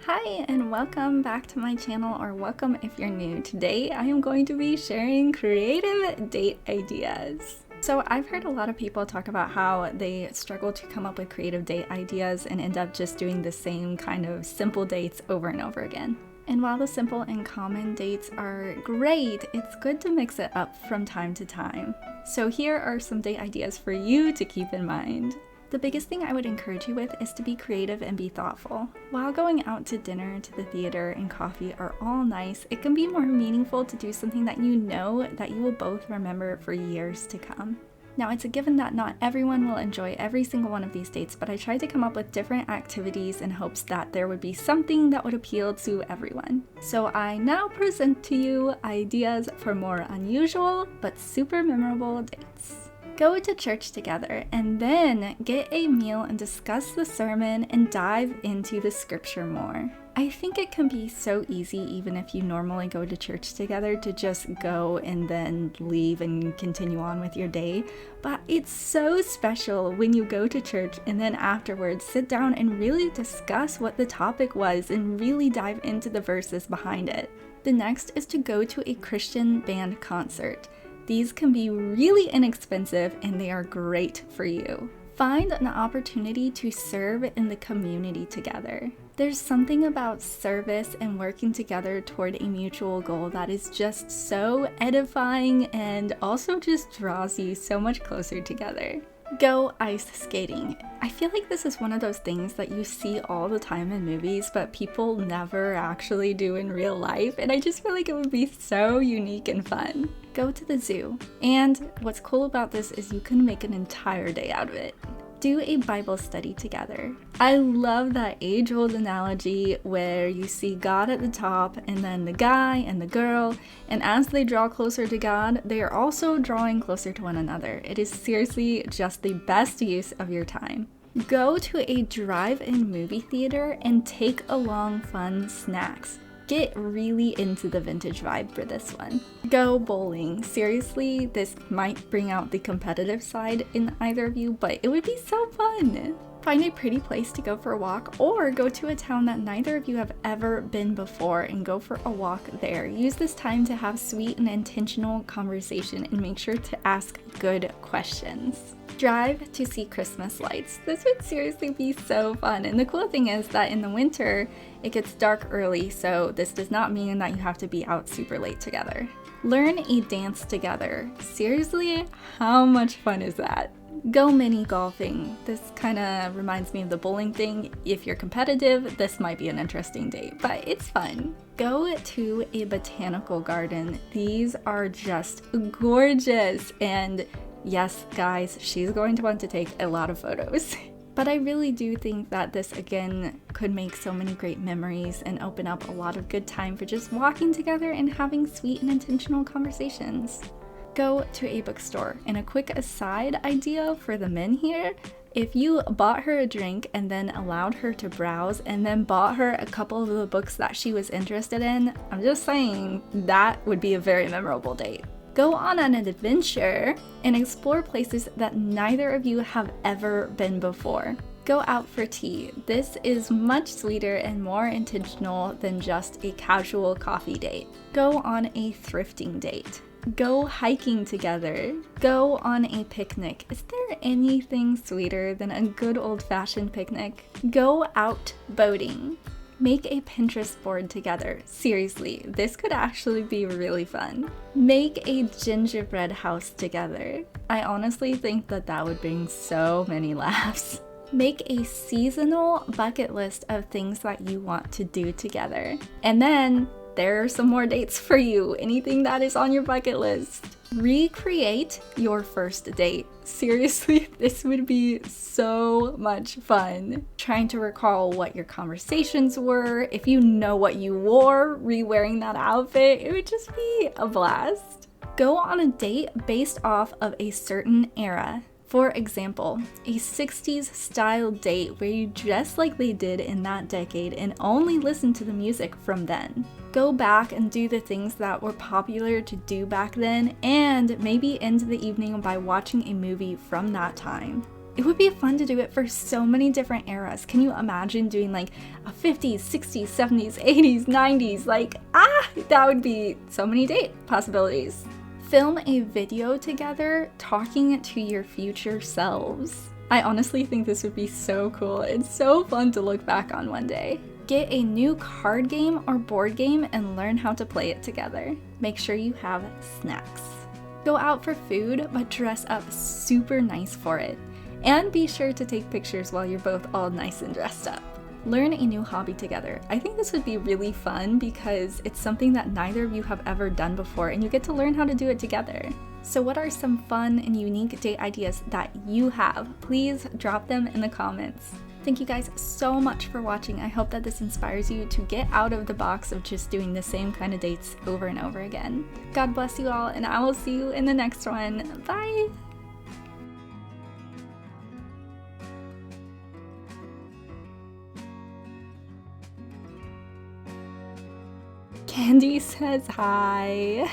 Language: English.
Hi and welcome back to my channel, or welcome if you're new. Today I am going to be sharing creative date ideas. So I've heard a lot of people talk about how they struggle to come up with creative date ideas and end up just doing the same kind of simple dates over and over again. And while the simple and common dates are great, it's good to mix it up from time to time. So here are some date ideas for you to keep in mind. The biggest thing I would encourage you with is to be creative and be thoughtful. While going out to dinner, to the theater, and coffee are all nice, it can be more meaningful to do something that you know that you will both remember for years to come. Now, it's a given that not everyone will enjoy every single one of these dates, but I tried to come up with different activities in hopes that there would be something that would appeal to everyone. So I now present to you ideas for more unusual but super memorable dates. Go to church together and then get a meal and discuss the sermon and dive into the scripture more. I think it can be so easy, even if you normally go to church together, to just go and then leave and continue on with your day. But it's so special when you go to church and then afterwards sit down and really discuss what the topic was and really dive into the verses behind it. The next is to go to a Christian band concert. These can be really inexpensive and they are great for you. Find an opportunity to serve in the community together. There's something about service and working together toward a mutual goal that is just so edifying and also just draws you so much closer together. Go ice skating. I feel like this is one of those things that you see all the time in movies, but people never actually do in real life, and I just feel like it would be so unique and fun. Go to the zoo. And what's cool about this is you can make an entire day out of it. Do a Bible study together. I love that age-old analogy where you see God at the top and then the guy and the girl, and as they draw closer to God, they are also drawing closer to one another. It is seriously just the best use of your time. Go to a drive-in movie theater and take along fun snacks. Get really into the vintage vibe for this one. Go bowling. Seriously, this might bring out the competitive side in either of you, but it would be so fun. Find a pretty place to go for a walk, or go to a town that neither of you have ever been before and go for a walk there. Use this time to have sweet and intentional conversation and make sure to ask good questions. Drive to see Christmas lights. This would seriously be so fun. And the cool thing is that in the winter, it gets dark early, so this does not mean that you have to be out super late together. Learn a dance together. Seriously, how much fun is that? Go mini golfing. This kind of reminds me of the bowling thing. If you're competitive, this might be an interesting date, but it's fun. Go to a botanical garden. These are just gorgeous, and yes, guys, she's going to want to take a lot of photos. But I really do think that this, again, could make so many great memories and open up a lot of good time for just walking together and having sweet and intentional conversations. Go to a bookstore. And a quick aside idea for the men here: if you bought her a drink and then allowed her to browse and then bought her a couple of the books that she was interested in, I'm just saying that would be a very memorable date. Go on an adventure and explore places that neither of you have ever been before. Go out for tea. This is much sweeter and more intentional than just a casual coffee date. Go on a thrifting date. Go hiking together. Go on a picnic. Is there anything sweeter than a good old-fashioned picnic? Go out boating. Make a Pinterest board together. Seriously, this could actually be really fun. Make a gingerbread house together. I honestly think that that would bring so many laughs. Make a seasonal bucket list of things that you want to do together. And then there are some more dates for you. Anything that is on your bucket list. Recreate your first date. Seriously, this would be so much fun. Trying to recall what your conversations were. If you know what you wore, re-wearing that outfit, it would just be a blast. Go on a date based off of a certain era. For example, a 60s style date where you dress like they did in that decade and only listen to the music from then. Go back and do the things that were popular to do back then, and maybe end the evening by watching a movie from that time. It would be fun to do it for so many different eras. Can you imagine doing like a 50s, 60s, 70s, 80s, 90s? Like, that would be so many date possibilities. Film a video together talking to your future selves. I honestly think this would be so cool. It's so fun to look back on one day. Get a new card game or board game and learn how to play it together. Make sure you have snacks. Go out for food, but dress up super nice for it. And be sure to take pictures while you're both all nice and dressed up. Learn a new hobby together. I think this would be really fun because it's something that neither of you have ever done before and you get to learn how to do it together. So what are some fun and unique date ideas that you have? Please drop them in the comments. Thank you guys so much for watching. I hope that this inspires you to get out of the box of just doing the same kind of dates over and over again. God bless you all, and I will see you in the next one. Bye! Candy says hi.